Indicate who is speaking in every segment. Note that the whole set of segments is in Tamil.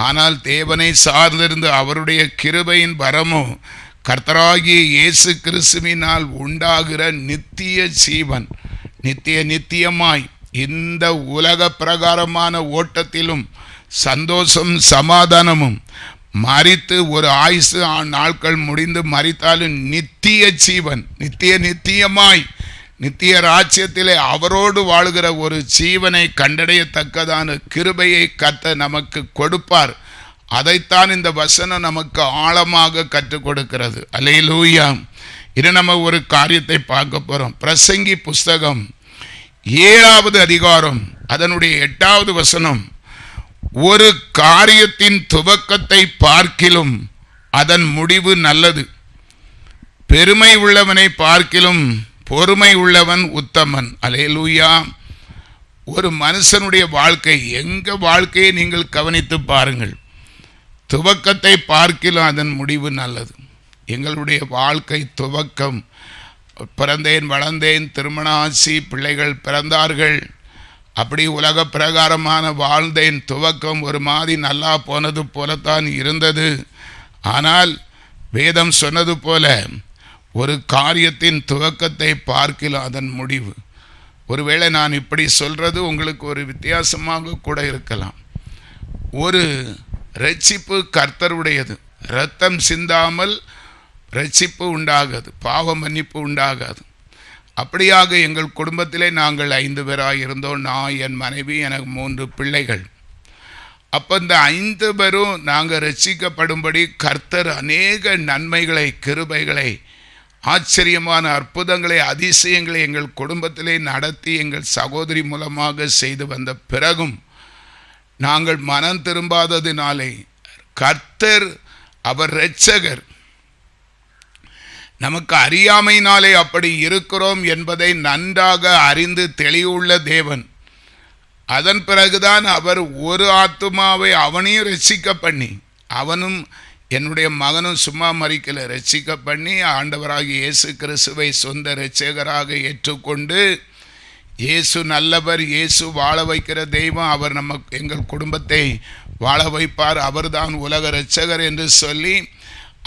Speaker 1: ஆனால் தேவனை சார்ந்திருந்து அவருடைய கிருபையின் வரமோ கர்த்தராகிய இயேசு கிறிஸ்துவினால் உண்டாகிற நித்திய ஜீவன். நித்தியமாய் இந்த உலக பிரகாரமான ஓட்டத்திலும் சந்தோஷம் சமாதானமும், மரித்து ஒரு ஆயுசு நாட்கள் முடிந்து மரித்தாலும் நித்திய ஜீவன், நித்தியமாய் நித்திய ராஜ்யத்திலே அவரோடு வாழுகிற ஒரு ஜீவனை கண்டடையத்தக்கதான கிருபையை கர்த்தர் நமக்கு கொடுப்பார். அதைத்தான் இந்த வசனம் நமக்கு ஆழமாக கற்றுக் கொடுக்கிறது. அல்லேலூயா. இது நம்ம ஒரு காரியத்தை பார்க்க போறோம். பிரசங்கி புஸ்தகம் 7வது அதிகாரம் அதனுடைய 8வது வசனம், ஒரு காரியத்தின் துவக்கத்தை பார்க்கிலும் அதன் முடிவு நல்லது, பெருமை உள்ளவனை பார்க்கிலும் பொறுமை உள்ளவன் உத்தமன். அல்லேலூயா. ஒரு மனுஷனுடைய வாழ்க்கை, எங்க வாழ்க்கையை நீங்கள் கவனித்து பாருங்கள். துவக்கத்தை பார்க்கிலும் அதன் முடிவு நல்லது. எங்களுடைய வாழ்க்கை துவக்கம், பிறந்தேன் வளர்ந்தேன், திருமண ஆசி, பிள்ளைகள் பிறந்தார்கள், அப்படி உலக பிரகாரமான வாழ்ந்தேன். துவக்கம் ஒரு மாதிரி நல்லா போனது போலத்தான் இருந்தது. ஆனால் வேதம் சொன்னது போல ஒரு காரியத்தின் துவக்கத்தை பார்க்கலாம் அதன் முடிவு. ஒருவேளை நான் இப்படி சொல்றது உங்களுக்கு ஒரு வித்தியாசமாக கூட இருக்கலாம். ஒரு ரட்சிப்பு கர்த்தருடையது. இரத்தம் சிந்தாமல் ரட்சிப்பு உண்டாகாது, பாவ மன்னிப்பு உண்டாகாது. அப்படியாக எங்கள் குடும்பத்திலே நாங்கள் 5 பேராக இருந்தோம். நான், என் மனைவி, எனக்கு 3 பிள்ளைகள். அப்போ இந்த 5 பேரும் நாங்கள் ரட்சிக்கப்படும்படி கர்த்தர் அநேக நன்மைகளை, கிருபைகளை, ஆச்சரியமான அற்புதங்களை, அதிசயங்களை எங்கள் குடும்பத்திலே நடத்தி எங்கள் சகோதரி மூலமாக செய்து வந்த பிறகும் நாங்கள் மனம் திரும்பாததினாலே கர்த்தர் அவர் இரட்சகர், நமக்கு அறியாமையினாலே அப்படி இருக்கிறோம் என்பதை நன்றாக அறிந்து தெளிவுள்ள தேவன். அதன் பிறகுதான் அவர் ஒரு ஆத்துமாவை அவனையும் ரட்சிக்க பண்ணி, அவனும் என்னுடைய மகனும் சும்மா மறிக்கல, ரட்சிக்க பண்ணி ஆண்டவராகிய இயேசு கிறிஸ்துவை சொந்த இரட்சகராக ஏற்றுக்கொண்டு, இயேசு நல்லவர், இயேசு வாழ வைக்கிற தெய்வம், அவர் எங்கள் குடும்பத்தை வாழ வைப்பார், அவர்தான் உலக இரட்சகர் என்று சொல்லி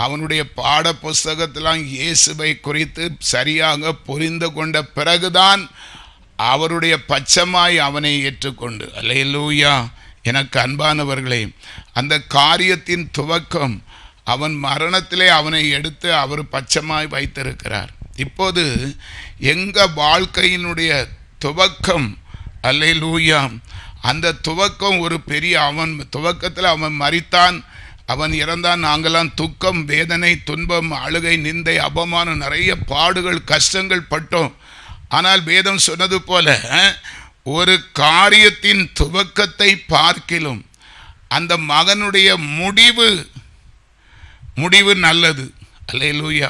Speaker 1: அவனுடைய பாட புஸ்தகத்திலாம் இயேசுவை குறித்து சரியாக புரிந்து கொண்ட பிறகுதான் அவருடைய பட்சமாய் அவனை ஏற்றுக்கொண்டு. அல்லேலூயா. எனக்கு அன்பானவர்களே, அந்த காரியத்தின் துவக்கம் அவன் மரணத்திலே அவனை எடுத்து அவர் பட்சமாய் வைத்திருக்கிறார். இப்போது எங்க வாழ்க்கையினுடைய துவக்கம், அல்லேலூயா, அந்த துவக்கம் ஒரு பெரிய, அவன் துவக்கத்தில் அவன் மரித்தான், அவன் இறந்தான், நாங்களாம் துக்கம், வேதனை, துன்பம், அழுகை, நிந்தை, அவமானம், நிறைய பாடுகள், கஷ்டங்கள் பட்டோம். ஆனால் வேதம் சொன்னது போல ஒரு காரியத்தின் துவக்கத்தை பார்க்கிலும் அந்த மகனுடைய முடிவு நல்லது. அல்லேலூயா.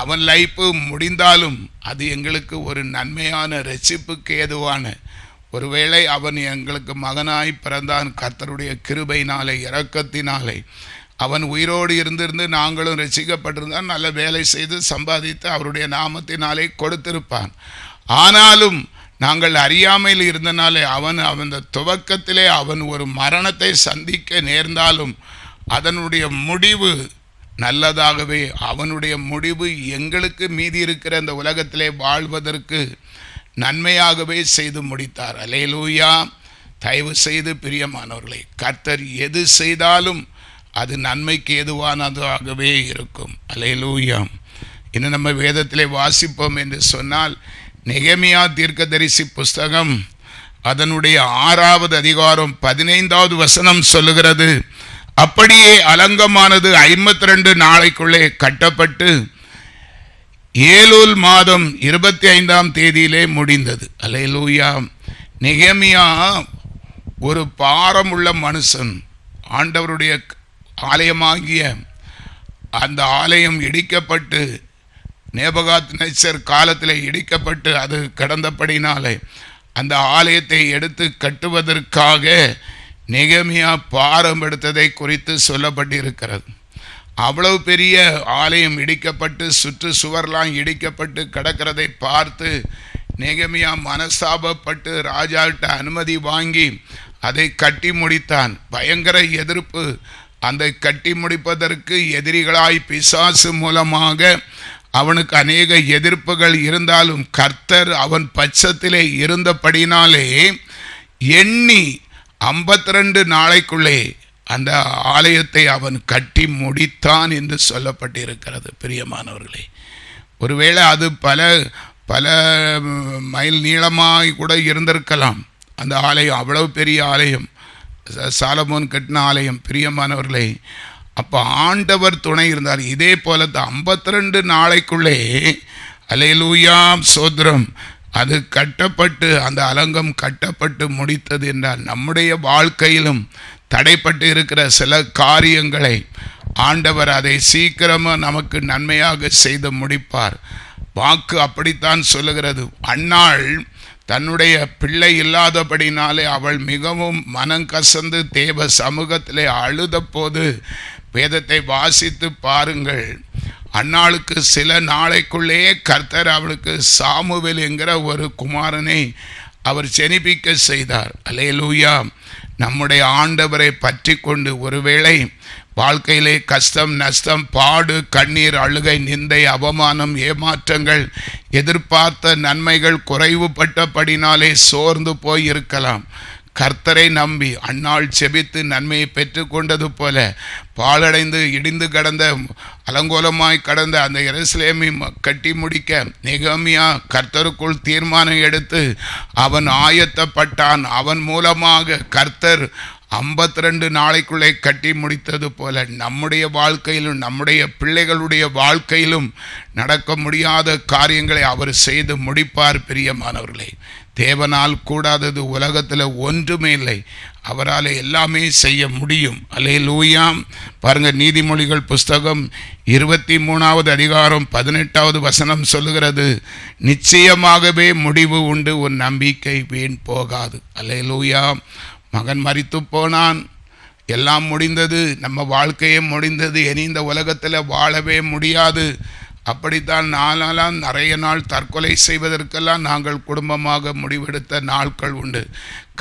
Speaker 1: அவன் லைஃபு முடிந்தாலும் அது எங்களுக்கு ஒரு நன்மையான ரட்சிப்புக்கு ஏதுவான, ஒருவேளை அவன் எங்களுக்கு மகனாய் பிறந்தான், கர்த்தருடைய கிருபையினாலே, இரக்கத்தினாலே அவன் உயிரோடு இருந்திருந்து நாங்களும் ரட்சிக்கப்பட்டிருந்தான், நல்ல வேலை செய்து சம்பாதித்து அவருடைய நாமத்தினாலே கொடுத்திருப்பான். ஆனாலும் நாங்கள் அறியாமையில் இருந்தனாலே அவன் துவக்கத்திலே அவன் ஒரு மரணத்தை சந்திக்க நேர்ந்தாலும் அதனுடைய முடிவு நல்லதாகவே, அவனுடைய முடிவு எங்களுக்கு மீதி இருக்கிற இந்த உலகத்திலே வாழ்வதற்கு நன்மையாகவே செய்து முடித்தார். அல்லேலூயா. தயவு செய்து பிரியமானவர்களை, கர்த்தர் எது செய்தாலும் அது நன்மைக்கு ஏதுவானதாகவே இருக்கும். அல்லேலூயா. இன்னும் நம்ம வேதத்திலே வாசிப்போம் என்று சொன்னால், நெகேமியா தீர்க்கதரிசி புஸ்தகம் அதனுடைய 6வது அதிகாரம் 15வது வசனம் சொல்லுகிறது, அப்படியே அலங்கமானது 52 நாளைக்குள்ளே கட்டப்பட்டு ஏலூல் மாதம் 25ஆம் தேதியிலே முடிந்தது. அல்லேலூயா. நெகேமியா ஒரு பாரமுள்ள மனுஷன். ஆண்டவருடைய ஆலயமாகிய அந்த ஆலயம் இடிக்கப்பட்டு, நேபுகாத்நேச்சர் காலத்தில் இடிக்கப்பட்டு அது கிடந்தபடினாலே அந்த ஆலயத்தை எடுத்து கட்டுவதற்காக நெகேமியா பாரம் எடுத்ததை குறித்து சொல்லப்பட்டிருக்கிறது. அவ்வளவு பெரிய ஆலயம் இடிக்கப்பட்டு சுற்று சுவர்லாம் இடிக்கப்பட்டு கிடக்கிறதை பார்த்து நெகேமியா மனஸ்தாபப்பட்டு ராஜாட்ட அனுமதி வாங்கி அதை கட்டி முடித்தான். பயங்கர எதிர்ப்பு. அந்த கட்டி முடிப்பதற்கு எதிரிகளாய் பிசாசு மூலமாக அவனுக்கு அநேக எதிர்ப்புகள் இருந்தாலும் கர்த்தர் அவன் பட்சத்திலே இருந்தபடினாலே எண்ணி 52 நாளைக்குள்ளே அந்த ஆலயத்தை அவன் கட்டி முடித்தான் என்று சொல்லப்பட்டிருக்கிறது. பிரியமானவர்களே, ஒருவேளை அது பல மைல் நீளமாய் கூட இருந்திருக்கலாம். அந்த ஆலயம் அவ்வளவு பெரிய ஆலயம், சாலமோன் கட்டின ஆலயம். பிரியமானவர்களே, அப்போ ஆண்டவர் துணை இருந்தார். இதே போல 52 நாளைக்குள்ளே அல்லேலூயா சோத்திரம் அது கட்டப்பட்டு அந்த அலங்கம் கட்டப்பட்டு முடித்தது என்றால் நம்முடைய வாழ்க்கையிலும் தடைப்பட்டு இருக்கிற சில காரியங்களை ஆண்டவர் அதை சீக்கிரமாக நமக்கு நன்மையாக செய்து முடிப்பார். வாக்கு அப்படித்தான் சொல்லுகிறது. அன்னாள் தன்னுடைய பிள்ளை இல்லாதபடினாலே அவள் மிகவும் மனம் கசந்து தேவ சமூகத்திலே அழுத போது வேதத்தை வாசித்து பாருங்கள். அன்னாளுக்கு சில நாளைக்குள்ளே கர்த்தர் அவளுக்கு சாமுவேல் என்கிற ஒரு குமாரனை அவர் ஜெனிப்பிக்க செய்தார். அல்லேலூயா. நம்முடைய ஆண்டவரை பற்றி கொண்டு ஒருவேளை வாழ்க்கையிலே கஷ்டம், நஷ்டம், பாடு, கண்ணீர், அழுகை, நிந்தை, அவமானம், ஏமாற்றங்கள், எதிர்பார்த்த நன்மைகள் குறைவுபட்டபடினாலே சோர்ந்து போய் இருக்கலாம். கர்த்தரை நம்பி அன்னாள் செபித்து நன்மையை பெற்று கொண்டது போல பாழடைந்து இடிந்து கடந்த அலங்கோலமாய் கடந்த அந்த எருசலேமை கட்டி முடிக்க நெகமியா கர்த்தருக்குள் தீர்மானம் எடுத்து அவன் ஆயத்தப்பட்டான். அவன் மூலமாக கர்த்தர் 52 நாளைக்குள்ளே கட்டி முடித்தது போல நம்முடைய வாழ்க்கையிலும் நம்முடைய பிள்ளைகளுடைய வாழ்க்கையிலும் நடக்க முடியாத காரியங்களை அவர் செய்து முடிப்பார். பிரியமானவர்களே, தேவனால் கூடாதது உலகத்தில் ஒன்றுமே இல்லை. அவரால் எல்லாமே செய்ய முடியும். அல்லேலூயா. பாருங்க, நீதிமொழிகள் புஸ்தகம் 23வது அதிகாரம் 18வது வசனம் சொல்லுகிறது, நிச்சயமாகவே முடிவு உண்டு, உன் நம்பிக்கை வீண் போகாது. அல்லேலூயா. மகன் மரித்து போனான், எல்லாம் முடிந்தது, நம்ம வாழ்க்கையே முடிந்தது, இனி இந்த உலகத்தில் வாழவே முடியாது. அப்படித்தான் நாளாம் நிறைய நாள் தற்கொலை செய்வதற்கெல்லாம் நாங்கள் குடும்பமாக முடிவெடுத்த நாட்கள் உண்டு.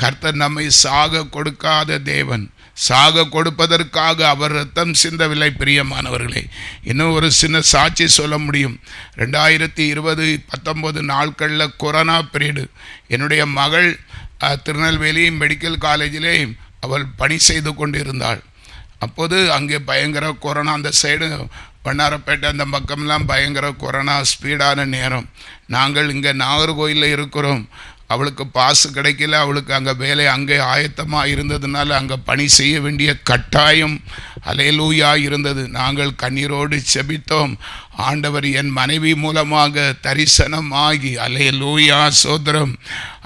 Speaker 1: கர்த்தர் நம்மை சாக கொடுக்காத தேவன். சாக கொடுப்பதற்காக அவர் ரத்தம் சிந்தவில்லை. பிரியமானவர்களே, இன்னும் ஒரு சின்ன சாட்சி சொல்ல முடியும். 2020 19 நாட்களில் கொரோனா பீரியடு. என்னுடைய மகள் திருநெல்வேலி மெடிக்கல் காலேஜிலே அவள் பணி செய்து கொண்டு இருந்தாள். அப்போது அங்கே பயங்கர கொரோனா, அந்த சைடு வண்ணாரப்பேட்டை அந்த பக்கம்லாம் பயங்கர கொரோனா ஸ்பீடான நேரம். நாங்கள் இங்கே நாகர்கோயிலில் இருக்கிறோம். அவளுக்கு பாசு கிடைக்கல. அவளுக்கு அங்கே வேலை அங்கே ஆயத்தமாக இருந்ததுனால அங்கே பணி செய்ய வேண்டிய கட்டாயம் அல்லேலூயா இருந்தது. நாங்கள் கண்ணீரோடு செபித்தோம். ஆண்டவர் என் மனைவி மூலமாக தரிசனமாகி அல்லேலூயா சோதரம்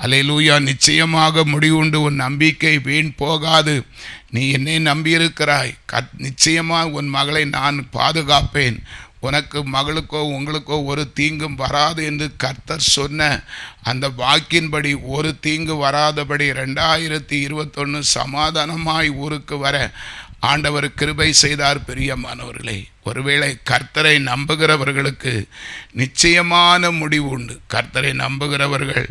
Speaker 1: அல்லேலூயா நிச்சயமாக முடிவுண்டு, உன் நம்பிக்கை வீண் போகாது, நீ என்னை நம்பியிருக்கிறாய், நிச்சயமாக உன் மகளை நான் பாதுகாப்பேன், உனக்கு மகளுக்கோ உங்களுக்கோ ஒரு தீங்கும் வராது என்று கர்த்தர் சொன்ன அந்த வாக்கின்படி ஒரு தீங்கு வராதபடி 2021 சமாதானமாய் ஊருக்கு வர ஆண்டவர் கிருபை செய்தார். பிரியமானவர்களே, ஒருவேளை கர்த்தரை நம்புகிறவர்களுக்கு நிச்சயமான முடிவு உண்டு. கர்த்தரை நம்புகிறவர்கள்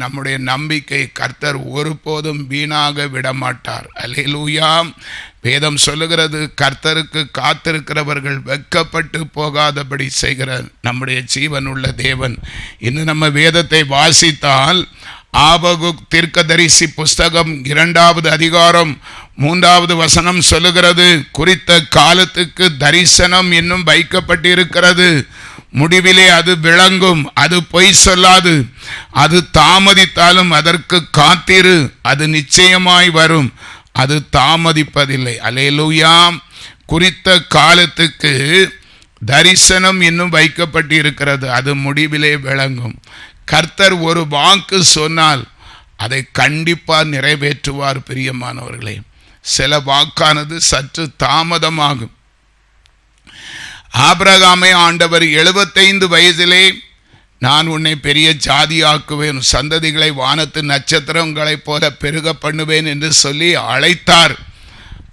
Speaker 1: நம்முடைய நம்பிக்கை கர்த்தர் ஒருபோதும் வீணாக விடமாட்டார். அல்லேலூயா. வேதம் சொல்லுகிறது, கர்த்தருக்கு காத்திருக்கிறவர்கள் வெட்கப்பட்டு போகாதபடி செய்கிற நம்முடைய ஜீவனுள்ள தேவன். இன்னும் நம்ம வேதத்தை வாசித்தால் ஆபகுக் தீர்க்கதரிசி புஸ்தகம் 2வது அதிகாரம் 3வது வசனம் சொல்லுகிறது, குறித்த காலத்துக்கு தரிசனம் இன்னும் வைக்கப்பட்டிருக்கிறது, முடிவிலே அது விளங்கும், அது பொய் சொல்லாது, அது தாமதித்தாலும் அதற்கு காத்திரு, அது நிச்சயமாய் வரும், அது தாமதிப்பதில்லை. அல்லேலூயா. குறித்த காலத்துக்கு தரிசனம் இன்னும் வைக்கப்பட்டு இருக்கிறது, அது முடிவிலே விளங்கும். கர்த்தர் ஒரு வாக்கு சொன்னால் அதை கண்டிப்பாக நிறைவேற்றுவார். பிரியமானவர்களே, சில வாக்கானது சற்று தாமதமாகும். ஆபிரகாமை ஆண்டவர் 75 வயதிலே நான் உன்னை பெரிய ஜாதியாக்குவேன், சந்ததிகளை வானத்து நட்சத்திரங்களைப் போல பெருக பண்ணுவேன் என்று சொல்லி அழைத்தார்.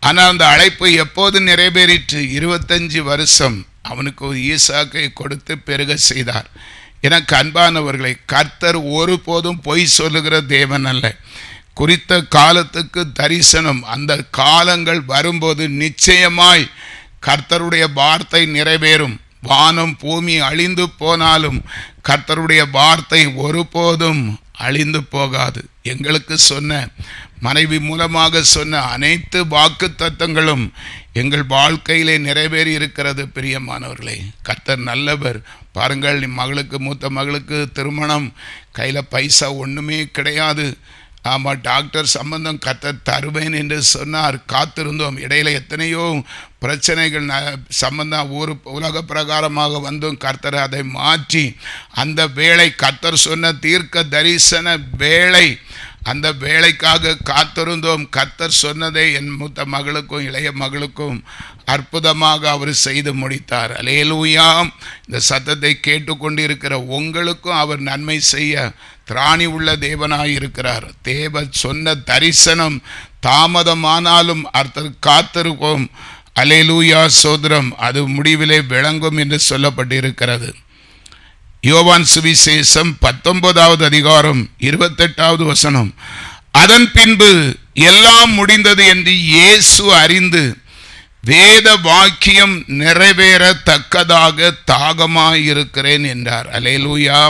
Speaker 1: ஆனால் அந்த அழைப்பு எப்போது நிறைவேறிற்று? 25 வருஷம் அவனுக்கு ஒரு ஈசாக்கை கொடுத்து பெருக செய்தார். எனக்கு அன்பானவர்களை, கர்த்தர் ஒருபோதும் பொய் சொல்லுகிற தேவன் அல்ல. குறித்த காலத்துக்கு தரிசனம். அந்த காலங்கள் வரும்போது நிச்சயமாய் கர்த்தருடைய வார்த்தை நிறைவேறும். வானம் பூமி அழிந்து போனாலும் கர்த்தருடைய வார்த்தை ஒருபோதும் அழிந்து போகாது. எங்களுக்கு சொன்ன மனைவி மூலமாக சொன்ன அனைத்து வாக்கு தத்தங்களும் எங்கள் வாழ்க்கையிலே நிறைவேறி இருக்கிறது. பிரியமானவர்களே, கர்த்தர் நல்லவர். பாருங்கள், மகளுக்கு, மூத்த மகளுக்கு திருமணம், கையில் பைசா ஒன்றுமே கிடையாது. ஆமாம், டாக்டர் சம்பந்தம் கர்த்தர் தருவேன் என்று சொன்னார். காத்திருந்தோம். இடையில எத்தனையோ பிரச்சனைகள் சம்பந்தம் உலக பிரகாரமாக வந்தும் கர்த்தர் அதை மாற்றி, அந்த வேளை கர்த்தர் சொன்ன தீர்க்க தரிசன வேளை, அந்த வேலைக்காக காத்திருந்தோம். கர்த்தர் சொன்னதை என் மூத்த மகளுக்கும் இளைய மகளுக்கும் அற்புதமாக அவர் செய்து முடித்தார். அல்லேலூயா. இந்த சத்தத்தை கேட்டுக்கொண்டிருக்கிற உங்களுக்கும் அவர் நன்மை செய்ய திராணி உள்ள தேவனாய் இருக்கிறார். தேவ சொன்ன தரிசனம் தாமதமானாலும் அர்த்தம் காத்திருப்போம். அல்லேலூயா, சோதரம், அது முடிவிலே விளங்கும் என்று சொல்லப்பட்டிருக்கிறது. யோவான் சுவிசேஷம் 19வது அதிகாரம் 28வது வசனம். அதன் பின்பு எல்லாம் முடிந்தது என்று இயேசு அறிந்து வேத வாக்கியம் நிறைவேறத்தக்கதாக தாகமாயிருக்கிறேன் என்றார். அல்லேலூயா.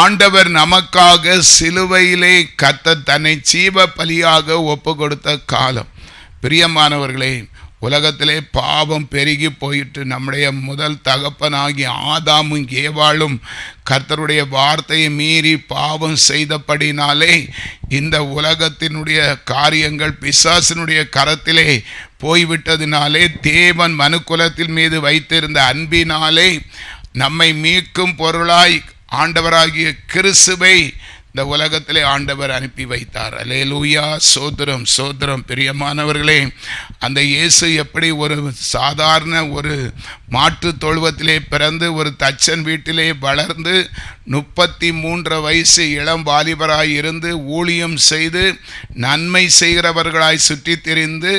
Speaker 1: ஆண்டவர் நமக்காக சிலுவையிலே கர்த்தர் தன்னை ஜீவ பலியாக ஒப்பு கொடுத்த காலம். பிரியமானவர்களே, உலகத்திலே பாவம் பெருகி போயிட்டு நம்முடைய முதல் தகப்பனாகிய ஆதாமும் ஏவாளும் கர்த்தருடைய வார்த்தையை மீறி பாவம் செய்தபடினாலே இந்த உலகத்தினுடைய காரியங்கள் பிசாசினுடைய கரத்திலே போய்விட்டதினாலே தேவன் மனுக்குலத்தின் மீது வைத்திருந்த அன்பினாலே நம்மை மீட்கும் பொருளாய் ஆண்டவராகிய கிறிஸ்துவை இந்த உலகத்திலே ஆண்டவர் அனுப்பி வைத்தார். அல்லேலூயா, சோதரம், சோதரம். பிரியமானவர்களே, அந்த இயேசு எப்படி ஒரு சாதாரண ஒரு மாட்டு தொழுவத்திலே பிறந்து ஒரு தச்சன் வீட்டிலே வளர்ந்து 33 வயசு இளம் வாலிபராய் இருந்து ஊழியம் செய்து நன்மை செய்கிறவர்களாய் சுற்றி திரிந்து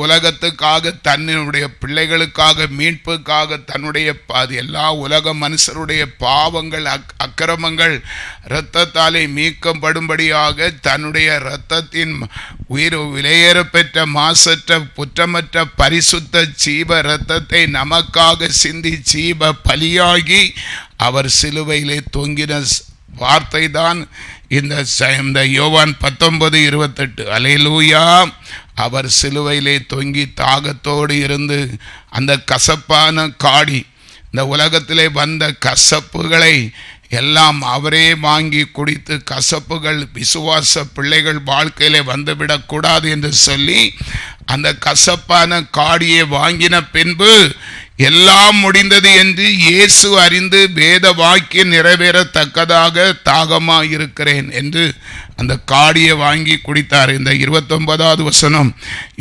Speaker 1: உலகத்துக்காக தன்னுடைய பிள்ளைகளுக்காக மீட்புக்காக தன்னுடைய எல்லா உலக மனுஷருடைய பாவங்கள் அக்கிரமங்கள் இரத்தத்தாலே மீட்கப்படும்படியாக தன்னுடைய இரத்தத்தின் விலையேற பெற்ற மாசற்ற குற்றமற்ற பரிசுத்த ஜீவ இரத்தத்தை நமக்காக சிந்தி ஜீவ பலியாகி அவர் சிலுவையிலே தொங்கின வார்த்தை தான் இந்த யோவான் 19:28. அல்லேலூயா. அவர் சிலுவையிலே தொங்கி தாகத்தோடு இருந்து அந்த கசப்பான காடி, இந்த உலகத்திலே வந்த கசப்புகளை எல்லாம் அவரே வாங்கி குடித்து, கசப்புகள் விசுவாச பிள்ளைகள் வாழ்க்கையிலே வந்துவிடக்கூடாது என்று சொல்லி அந்த கசப்பான காடியை வாங்கின பின்பு எல்லாம் முடிந்தது என்று இயேசு அறிந்து வேத வாக்கியம் நிறைவேறத்தக்கதாக தாகமாயிருக்கிறேன் என்று அந்த காடியை வாங்கி குடித்தார். இந்த 29வது வசனம்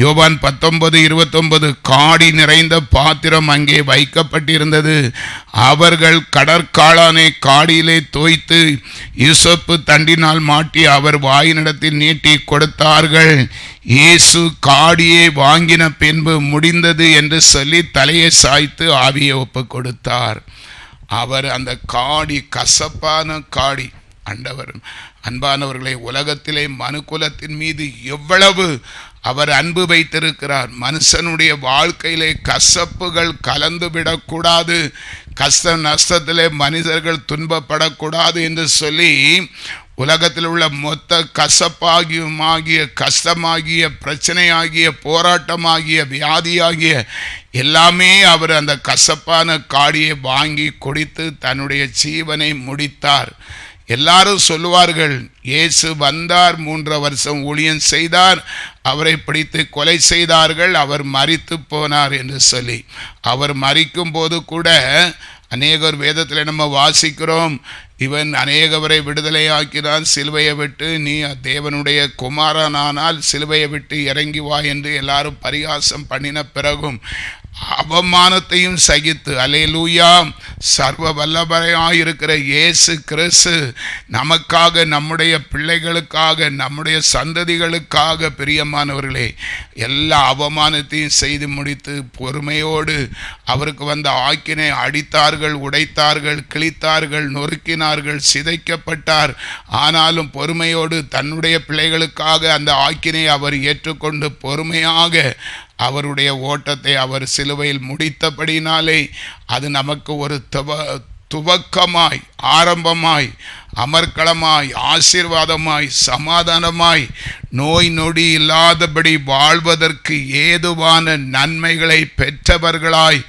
Speaker 1: யோவான் 19:29. காடி நிறைந்த பாத்திரம் அங்கே வைக்கப்பட்டிருந்தது. அவர்கள் கடற்காளானை காடியிலே தோய்த்து யூசப்பு தண்டினால் மாட்டி அவர் வாயினிடத்தில் நீட்டி கொடுத்தார்கள். இயேசு காடியை வாங்கின பின்பு முடிந்தது என்று சொல்லி தலையை சாய்த்து ஆவியை ஒப்பு கொடுத்தார். அவர் அந்த காடி, கசப்பான காடி, ஆண்டவர் அன்பானவர்களை, உலகத்திலே மனுக்குலத்தின் மீது எவ்வளவு அவர் அன்பு வைத்திருக்கிறார். மனுஷனுடைய வாழ்க்கையிலே கசப்புகள் கலந்து விடக்கூடாது, கஷ்ட நஷ்டத்திலே மனிதர்கள் துன்பப்படக்கூடாது என்று சொல்லி உலகத்தில் உள்ள மொத்த கசப்பாகிய கஷ்டமாகிய பிரச்சனையாகிய போராட்டமாகிய வியாதியாகிய எல்லாமே அவர் அந்த கசப்பான காடியை வாங்கி குடித்து தன்னுடைய ஜீவனை முடித்தார். எல்லாரும் சொல்லுவார்கள், இயேசு வந்தார், 3 வருஷம் ஊழியம் செய்தார், அவரை பிடித்து கொலை செய்தார்கள், அவர் மரித்து போனார் என்று சொல்லி. அவர் மரிக்கும் போது கூட அநேகர் வேதத்தில் நம்ம வாசிக்கிறோம், இவன் அநேகவரை விடுதலையாக்கினான், சிலுவையை விட்டு நீ தேவனுடைய குமாரனானால் சிலுவையை விட்டு இறங்கி வா என்று எல்லாரும் பரிகாசம் பண்ணின பிறகும் அவமானத்தையும் சகித்து, அல்லேலூயா, சர்வ வல்லவராயிருக்கிற இயேசு கிறிஸ்து நமக்காக, நம்முடைய பிள்ளைகளுக்காக, நம்முடைய சந்ததிகளுக்காக பிரியமானவர்களே எல்லா அவமானத்தையும் செய்து முடித்து பொறுமையோடு அவருக்கு வந்த ஆக்கினை அடித்தார்கள், உடைத்தார்கள், கிழித்தார்கள், நொறுக்கினார்கள், சிதைக்கப்பட்டார். ஆனாலும் பொறுமையோடு தன்னுடைய பிள்ளைகளுக்காக அந்த ஆக்கினை அவர் ஏற்றுக்கொண்டு பொறுமையாக அவருடைய ஓட்டத்தை அவர் சிலுவையில் முடித்தபடினாலே அது நமக்கு ஒரு துவக்கமாய், ஆரம்பமாய், அமர்க்களமாய், ஆசீர்வாதமாய், சமாதானமாய், நோய் நொடி இல்லாதபடி வாழ்வதற்கு ஏதுவான நன்மைகளை பெற்றவர்களாய்,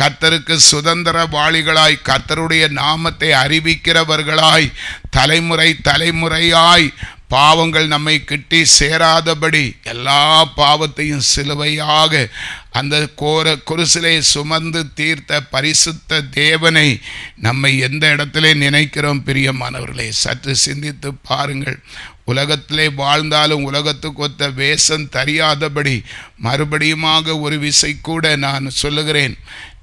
Speaker 1: கர்த்தருக்கு சுதந்திரவாளிகளாய், கர்த்தருடைய நாமத்தை அறிவிக்கிறவர்களாய், தலைமுறை தலைமுறையாய் பாவங்கள் நம்மை கிட்டி சேராதபடி எல்லா பாவத்தையும் சிலுவையாக அந்த குருசிலே சுமந்து தீர்த்த பரிசுத்த தேவனை நம்மை எந்த இடத்திலே நினைக்கிறோம் பிரியமானவர்களே? சற்று சிந்தித்து பாருங்கள். உலகத்திலே வாழ்ந்தாலும் உலகத்துக்கு ஒத்த வேஷம் தெரியாதபடி மறுபடியுமாக ஒரு விசை கூட நான் சொல்லுகிறேன்,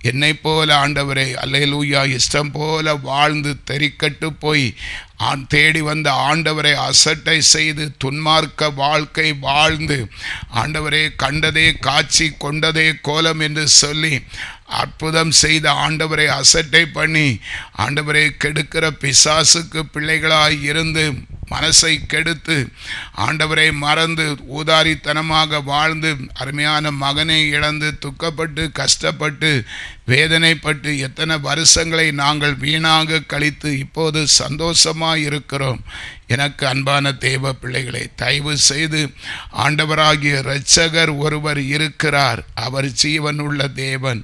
Speaker 1: என்னை போல ஆண்டவரே, அல்லேலூயா, இஷ்டம் போல வாழ்ந்து தெரிக்கட்டு போய் தேடி வந்த ஆண்டவரை அசட்டை செய்து துன்மார்க்க வாழ்க்கை வாழ்ந்து ஆண்டவரே கண்டதே காட்சி கொண்டதே கோலம் என்று சொல்லி அற்புதம் செய்த ஆண்டவரை அசட்டை பண்ணி ஆண்டவரை கெடுக்கிற பிசாசுக்கு பிள்ளைகளாய் இருந்து மனசை கெடுத்து ஆண்டவரை மறந்து ஊதாரித்தனமாக வாழ்ந்து அருமையான மகனை இழந்து துக்கப்பட்டு கஷ்டப்பட்டு வேதனைப்பட்டு எத்தனை வருஷங்களை நாங்கள் வீணாக கழித்து இப்போது சந்தோஷமாக இருக்கிறோம். எனக்கு அன்பான தேவ பிள்ளைகளை, தயவு செய்து ஆண்டவராகிய இரட்சகர் ஒருவர் இருக்கிறார். அவர் ஜீவனுள்ள தேவன்.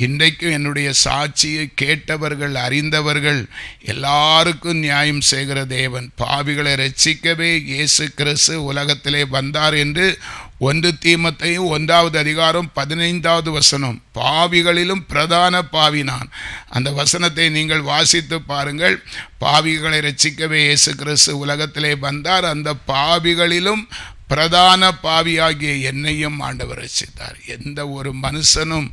Speaker 1: இன்றைக்கும் என்னுடைய சாட்சியை கேட்டவர்கள், அறிந்தவர்கள் எல்லாருக்கும் நியாயம் செய்கிற தேவன். பாவிகளை ரட்சிக்கவே இயேசு கிறிஸ்து உலகத்திலே வந்தார் என்று 1 தீமோத்தேயு 1:15 பாவிகளிலும் பிரதான பாவி நான். அந்த வசனத்தை நீங்கள் வாசித்து பாருங்கள். பாவிகளை ரட்சிக்கவே இயேசு கிறிஸ்து உலகத்திலே வந்தார். அந்த பாவிகளிலும் பிரதான பாவியாகிய என்னையும் ஆண்டவர் ரட்சித்தார். எந்த ஒரு மனுஷனும்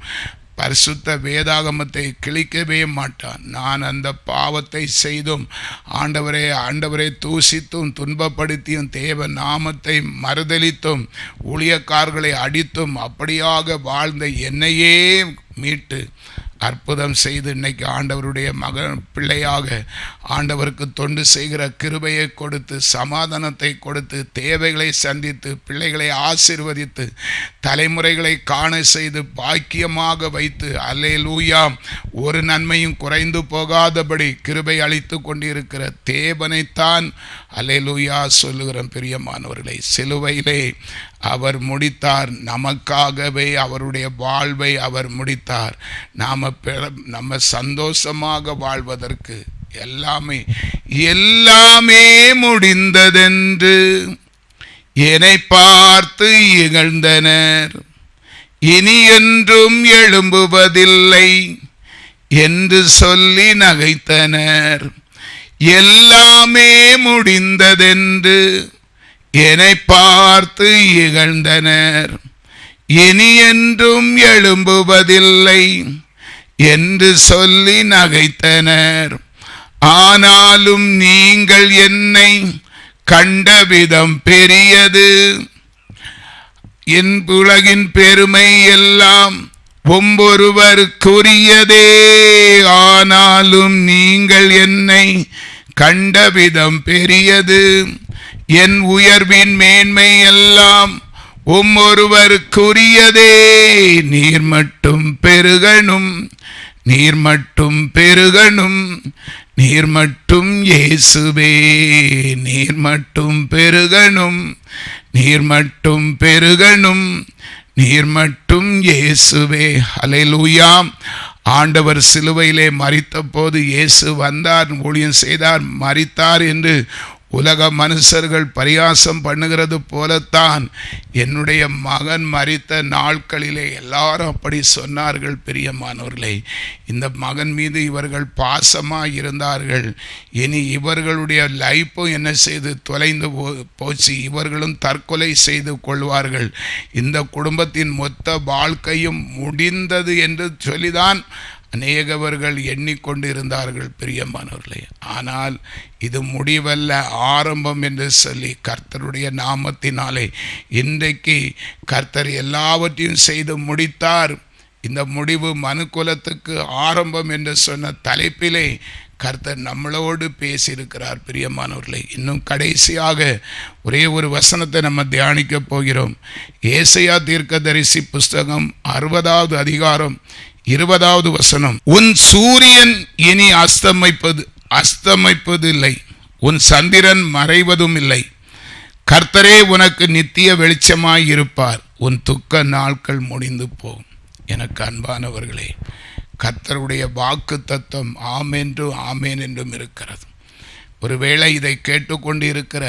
Speaker 1: பரிசுத்த வேதாகமத்தை கிழிக்கவே மாட்டான். நான் அந்த பாவத்தை செய்தும் ஆண்டவரை தூசித்தும் துன்பப்படுத்தியும் தேவ நாமத்தை மறுதலித்தும் ஊழியக்காரர்களை அடித்தும் அப்படியாக வாழ்ந்த என்னையே மீட்டு அற்புதம் செய்து இன்னைக்கு ஆண்டவருடைய மகன் பிள்ளையாக ஆண்டவருக்கு தொண்டு செய்கிற கிருபையை கொடுத்து சமாதானத்தை கொடுத்து தேவைகளை சந்தித்து பிள்ளைகளை ஆசீர்வதித்து தலைமுறைகளை காண செய்து பாக்கியமாக வைத்து அல்லேலூயா ஒரு நன்மையும் குறைந்து போகாதபடி கிருபை அளித்து கொண்டிருக்கிற தேவனைத்தான் அல்லேலூயா சொல்லுகிறோம். பிரியமானவர்களை, சிலுவையிலே அவர் முடித்தார். நமக்காகவே அவருடைய வாழ்வை அவர் முடித்தார். நம்ம சந்தோஷமாக வாழ்வதற்கு எல்லாமே முடிந்ததென்று என்னை பார்த்து இகழ்ந்தனர். இனி என்றும் எழும்புவதில்லை என்று சொல்லி நகைத்தனர். எல்லாமே முடிந்ததென்று என்னை பார்த்து இகழ்ந்தனர். இனி என்றும் எழும்புவதில்லை என்று சொல்லி நகைத்தனர். ஆனாலும் நீங்கள் என்னை கண்ட விதம் பெரியது. என் உலகின் பெருமை எல்லாம் ஒவ்வொருவருக்குரியதே. ஆனாலும் நீங்கள் என்னை கண்ட விதம் பெரியது. என் உயர்வின் மேன்மை எல்லாம் ஒவ்வொருவருக்குரியதே. நீர் மட்டும் பெருகணும், நீர் மட்டும் பெருகணும், நீர் மட்டும் இயேசுவே. நீர் மட்டும் பெருகணும், நீர் மட்டும் பெருகணும், நீர் மட்டும் இயேசுவே. ஹல்லேலூயா. ஆண்டவர் சிலுவையிலே மரித்த போது இயேசு வந்தார், ஊழியம் செய்தார், மரித்தார் என்று உலக மனுஷர்கள் பரியாசம் பண்ணுகிறது போலத்தான் என்னுடைய மகன் மரித்த நாட்களிலே எல்லாரும் அப்படி சொன்னார்கள். பிரியமானவர்களே, இந்த மகன் மீது இவர்கள் பாசமாக இருந்தார்கள். இனி இவர்களுடைய லைஃப்பும் என்ன செய்து தொலைந்து போச்சு, இவர்களும் தற்கொலை செய்து கொள்வார்கள், இந்த குடும்பத்தின் மொத்த வாழ்க்கையும் முடிந்தது என்று சொல்லிதான் அநேகவர்கள் எண்ணிக்கொண்டு இருந்தார்கள். பிரியமானவர்களே, ஆனால் இது முடிவல்ல, ஆரம்பம் என்று சொல்லி கர்த்தருடைய நாமத்தினாலே இன்றைக்கு கர்த்தர் எல்லாவற்றையும் செய்து முடித்தார். இந்த முடிவு மனுக்குலத்துக்கு ஆரம்பம் என்று சொன்ன தலைப்பிலே கர்த்தர் நம்மளோடு பேசியிருக்கிறார். பிரியமானவர்களே, இன்னும் கடைசியாக ஒரே ஒரு வசனத்தை நம்ம தியானிக்க போகிறோம். ஏசாயா தீர்க்கதரிசி புஸ்தகம் 60வது அதிகாரம் 20வது வசனம். உன் சூரியன் இனி அஸ்தமிப்பதில்லை, உன் சந்திரன் மறைவதும் இல்லை. கர்த்தரே உனக்கு நித்திய வெளிச்சமாய் இருப்பார், உன் துக்க நாட்கள் முடிந்து போகும். எனக்கு அன்பானவர்களே, கர்த்தருடைய வாக்கு தத்துவம் ஆமென்றும் ஆமேன் என்றும் இருக்கிறது. ஒருவேளை இதை கேட்டுக்கொண்டு இருக்கிற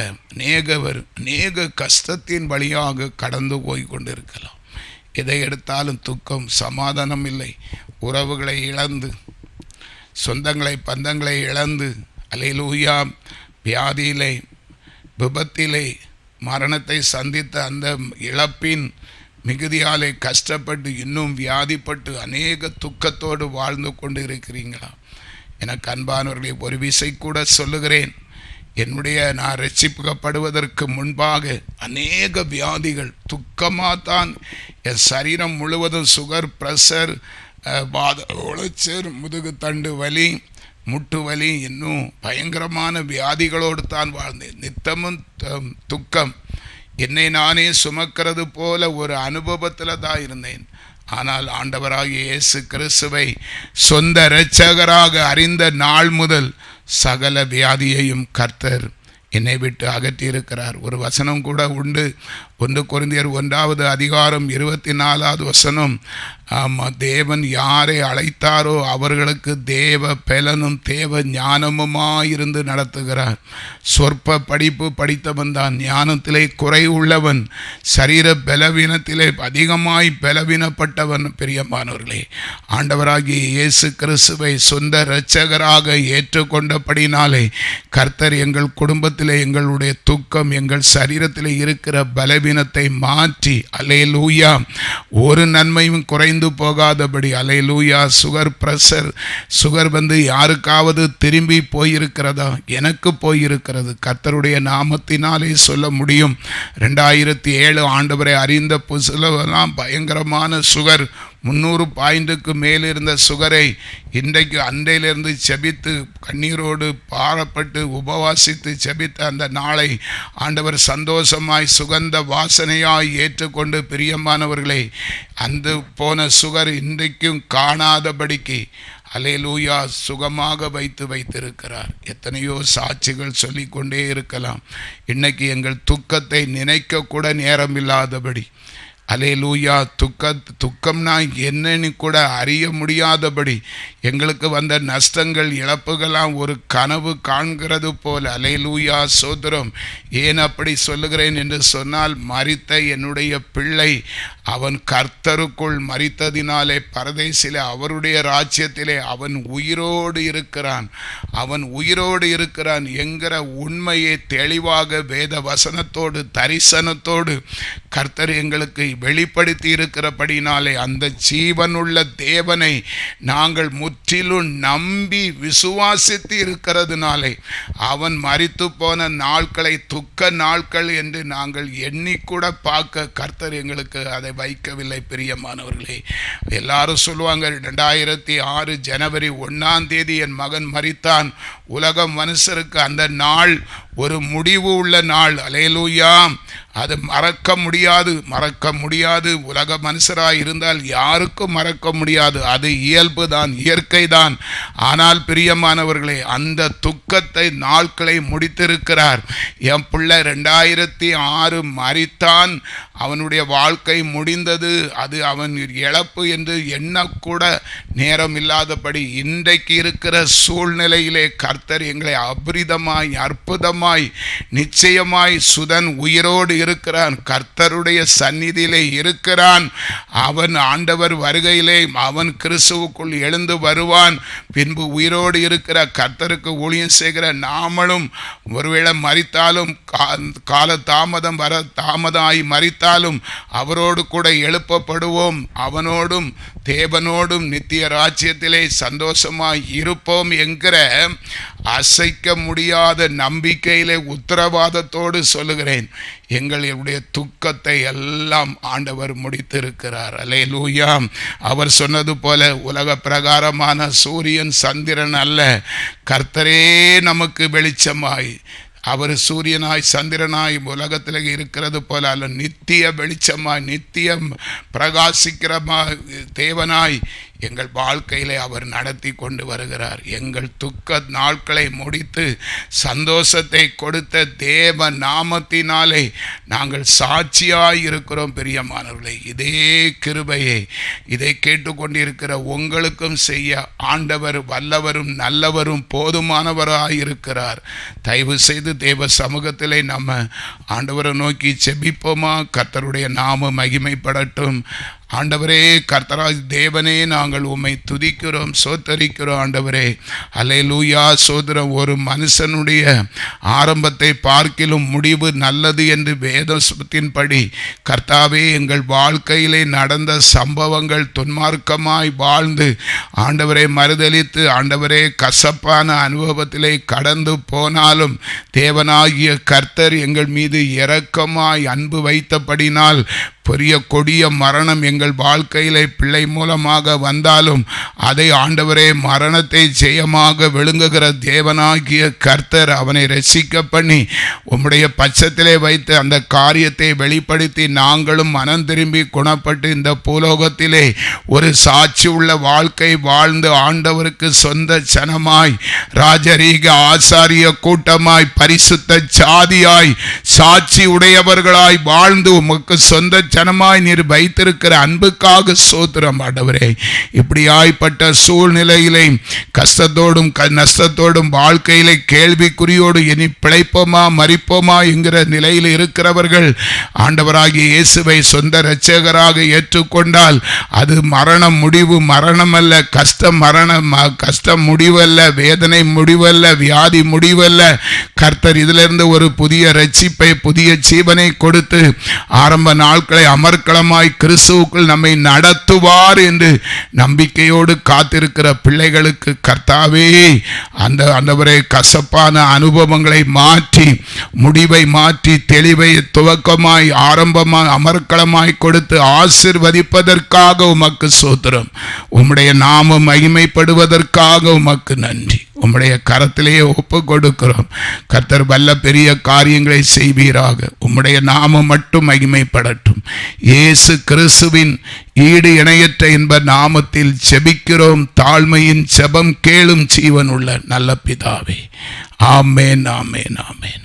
Speaker 1: அநேக கஷ்டத்தின் வழியாக கடந்து போய் கொண்டிருக்கலாம். எதை எடுத்தாலும் துக்கம், சமாதானம் இல்லை, உறவுகளை இழந்து, சொந்தங்களை பந்தங்களை இழந்து, அல்லேலூயா, வியாதியிலே, விபத்திலே, மரணத்தை சந்தித்த அந்த இழப்பின் மிகுதியாலே கஷ்டப்பட்டு இன்னும் வியாதிப்பட்டு அநேக துக்கத்தோடு வாழ்ந்து கொண்டு இருக்கிறீங்களா? எனக்கு அன்பானவர்களை ஒரு விசை கூட சொல்லுகிறேன், நான் ரட்சிக்கப்படுவதற்கு முன்பாக அநேக வியாதிகள் துக்கமாக தான் என் சரீரம் முழுவதும் சுகர், பிரஷர், வாத உளைச்சல், முதுகு தண்டு வலி, முட்டு வலி, இன்னும் பயங்கரமான வியாதிகளோடு தான் வாழ்ந்தேன். நித்தமும் துக்கம், என்னை நானே சுமக்கிறது போல ஒரு அனுபவத்தில் தான் இருந்தேன். ஆனால் ஆண்டவராகிய இயேசு கிறிஸ்துவை சொந்த இரட்சகராக அறிந்த நாள் முதல் சகல வியாதியையும் கர்த்தர் என்னை விட்டு அகற்றியிருக்கிறார். ஒரு வசனம் கூட உண்டு, 1 கொரிந்தியர் 1வது அதிகாரம் 24வது வசனம். தேவன் யாரை அழைத்தாரோ அவர்களுக்கு தேவ பலனும் தேவ ஞானமுமாயிருந்து நடத்துகிறார். சொற்ப படிப்பு படித்தவன் தான், ஞானத்திலே குறை உள்ளவன், சரீர பலவீனத்திலே அதிகமாய் பலவீனப்பட்டவன். பிரியமானவர்களே, ஆண்டவராகிய இயேசு கிறிஸ்துவை சொந்த இரட்சகராக ஏற்றுக்கொண்டபடினாலே கர்த்தர் எங்கள் குடும்பத்திலே எங்களுடைய துக்கம், எங்கள் சரீரத்திலே இருக்கிற பலவீனத்தை மாற்றி, அல்லேலூயா, ஒரு நன்மையும் குறைந்து போகாதபடி, அல்லேலூயா, சுகர், பிரஷர், சுகர் வந்து யாருக்காவது திரும்பி போயிருக்கிறதா? எனக்கு போயிருக்கிறது. கர்த்தருடைய நாமத்தினாலே சொல்ல முடியும். 2007 ஆண்டவரை அறிந்த புதுசுலாம் பயங்கரமான சுகர், 300 பாயிண்ட்டுக்கு மேலிருந்த சுகரை இன்றைக்கு அண்டையிலிருந்து செபித்து கண்ணீரோடு பாரப்பட்டு உபவாசித்து செபித்த அந்த நாளை ஆண்டவர் சந்தோஷமாய் சுகந்த வாசனையாய் ஏற்றுக்கொண்டு, பிரியமானவர்களே, அந்த போன சுகர் இன்றைக்கும் காணாதபடிக்கு அல்லேலூயா சுகமாக வைத்திருக்கிறார். எத்தனையோ சாட்சிகள் சொல்லிக்கொண்டே இருக்கலாம். இன்னைக்கு எங்கள் துக்கத்தை நினைக்க கூட நேரமில்லாதபடி, அல்லேலூயா, துக்கம்னா என்னன்னு கூட அறிய முடியாதபடி எங்களுக்கு வந்த நஷ்டங்கள், இழப்புகளாம் ஒரு கனவு காண்கிறது போல. அல்லேலூயா, சோதரம். ஏன் அப்படி சொல்லுகிறேன் என்று சொன்னால், மரித்த என்னுடைய பிள்ளை அவன் கர்த்தருக்குள் மரித்ததினாலே பரதேசிலே அவருடைய ராஜ்யத்திலே அவன் உயிரோடு இருக்கிறான் என்கிற உண்மையை தெளிவாக வேத வசனத்தோடு தரிசனத்தோடு கர்த்தர் எங்களுக்கு வெளிப்படுத்தி இருக்கிறபடினாலே அந்த ஜீவனுள்ள தேவனை நாங்கள் முற்றிலும் நம்பி விசுவாசித்து இருக்கிறதுனாலே அவன் மரித்து போன நாட்களை துக்க நாட்கள் என்று நாங்கள் எண்ணிக்கூட பார்க்க கர்த்தர் எங்களுக்கு அதை வைக்கவில்லை. பிரியமானவர்களே, எல்லாரும் சொல்லுவாங்க, 2006 ஜனவரி 1ஆம் தேதி என் மகன் மரித்தான். உலக மனுஷருக்கு அந்த நாள் ஒரு முடிவு உள்ள நாள். அல்லேலூயா, அது மறக்க முடியாது. உலக மனுஷராய் இருந்தால் யாருக்கும் மறக்க முடியாது. அது இயல்பு தான், இயற்கை தான். ஆனால் பிரியமானவர்களே, அந்த துக்கத்தை நாட்களை முடித்திருக்கிறார். என் பிள்ளை 2006 மரித்தான், அவனுடைய வாழ்க்கை முடிந்தது, அது அவன் இழப்பு என்று எண்ணக்கூட நேரம் இல்லாதபடி இன்றைக்கு இருக்கிற சூழ்நிலையிலே கர்த்தர் எங்களை அபரிதமாய் அற்புதமாய் நிச்சயமாய் சுதன் உயிரோடு இருக்கிறான், கர்த்தருடைய சந்நிதியிலே இருக்கிறான். அவன் ஆண்டவர் வருகையிலே அவன் கிறிஸ்துவுக்குள் எழுந்து வருவான். பின்பு உயிரோடு இருக்கிற கர்த்தருக்கு ஊழியம் செய்கிற நாமளும் ஒருவேளை மரித்தாலும் கால தாமதமாய் மரித்தாலும் அவரோடு கூட எழுப்பப்படுவோம். அவனோடும் தேவனோடும் நித்திய ராஜ்யத்திலே சந்தோஷமாய் இருப்போம் என்கிற அசைக்க முடியாத நம்பிக்கையிலே உத்தரவாதத்தோடு சொல்லுகிறேன். எங்களுடைய துக்கத்தை எல்லாம் ஆண்டவர் முடித்திருக்கிறார். அல்லேலூயா. அவர் சொன்னது போல உலக பிரகாரமான சூரியன் சந்திரன் அல்ல, கர்த்தரே நமக்கு வெளிச்சமாய், அவர் சூரியனாய் சந்திரனாய் உலகத்தில் இருக்கிறது போல அல்ல, நித்திய வெளிச்சமாய் நித்தியம் பிரகாசிக்கிற தேவனாய் எங்கள் வாழ்க்கையிலே அவர் நடத்தி கொண்டு வருகிறார். எங்கள் துக்க நாட்களை முடித்து சந்தோஷத்தை கொடுத்த தேவ நாமத்தினாலே நாங்கள் சாட்சியாய் இருக்கிறோம். பிரியமானவர்களே, இதே கிருபையை இதை கேட்டுக்கொண்டிருக்கிற உங்களுக்கும் செய்ய ஆண்டவர் வல்லவரும் நல்லவரும் போதுமானவராய் இருக்கிறார். தயவு செய்து தேவ சமூகத்திலே நம்ம ஆண்டவரை நோக்கி செபிப்போமா? கர்த்தருடைய நாம மகிமைப்படட்டும். ஆண்டவரே, கர்த்தராஜ் தேவனே, நாங்கள் உம்மை துதிக்கிறோம், சோத்தரிக்கிறோம். ஆண்டவரே, அல்லேலூயா. சோதரம், ஒரு மனுஷனுடைய ஆரம்பத்தை பார்க்கிலும் முடிவு நல்லது என்று வேதத்தின்படி கர்த்தாவே எங்கள் வாழ்க்கையிலே நடந்த சம்பவங்கள் துன்மார்க்கமாய் வாழ்ந்து ஆண்டவரை மறுதலித்து ஆண்டவரே கசப்பான அனுபவத்திலே கடந்து போனாலும் தேவனாகிய கர்த்தர் எங்கள் மீது இரக்கமாய் அன்பு வைத்தபடினால் பெரிய கொடிய மரணம் எங்கள் வாழ்க்கையிலே பிள்ளை மூலமாக வந்தாலும் அதை ஆண்டவரே மரணத்தை ஜெயமாக விழுங்குகிற தேவனாகிய கர்த்தர் அவனை ரட்சிக்க பண்ணி உம்முடைய பட்சத்திலே வைத்து அந்த காரியத்தை வெளிப்படுத்தி நாங்களும் மனம் திரும்பி குணப்பட்டு இந்த பூலோகத்திலே ஒரு சாட்சி உள்ள வாழ்க்கை வாழ்ந்து ஆண்டவருக்கு சொந்த சனமாய் ராஜரீக ஆசாரிய கூட்டமாய் பரிசுத்த சாதியாய் சாட்சி உடையவர்களாய் வாழ்ந்து உமக்கு சொந்த ஜனமாய் நீர் வைத்திருக்கிற அன்புக்காக ஸ்தோத்திரம். ஆண்டவரே, இப்படியாய்ப்பட்ட சூழ்நிலையிலே கஷ்டத்தோடும் நஷ்டத்தோடும் வாழ்க்கையிலே கேள்விக்குறியோடு இனி பிழைப்போமா மரிப்போமா என்கிற நிலையில் இருக்கிறவர்கள் ஆண்டவராகிய இயேசுவை சொந்த இரட்சகராக ஏற்றுக்கொண்டால் அது மரணம் முடிவு மரணம் அல்ல, கஷ்டம் முடிவல்ல, வேதனை முடிவல்ல, வியாதி முடிவல்ல. கர்த்தர் இதிலிருந்து ஒரு புதிய ரட்சிப்பை புதிய ஜீவனை கொடுத்து ஆரம்ப நாட்களை அமர்க்களமாய் கிறிஸ்துவுக்குள் நம்மை நடத்துவார் என்று நம்பிக்கையோடு காத்திருக்கிற பிள்ளைகளுக்கு கர்த்தாவே ஆண்டவரே கசப்பான அனுபவங்களை மாற்றி முடிவை மாற்றி தெளிவை துவக்கமாய் ஆரம்பமாய் அமர்க்களமாய் கொடுத்து ஆசீர்வதிப்பதற்காக உமக்கு ஸ்தோத்திரம். உம்முடைய நாமம் மகிமைப்படுவதற்காக உமக்கு நன்றி. உம்முடைய கரத்திலேயே ஒப்பு கொடுக்கிறோம். கர்த்தர் வல்ல பெரிய காரியங்களை செய்வீராக. உம்முடைய நாமம் மட்டும் மகிமைப்படட்டும். இயேசு கிறிஸ்துவின் ஈடு இணையற்ற என்ப நாமத்தில் செபிக்கிறோம். தாழ்மையின் செபம் கேளும் ஜீவன் உள்ள நல்ல பிதாவே. ஆமென், ஆமென், ஆமென்.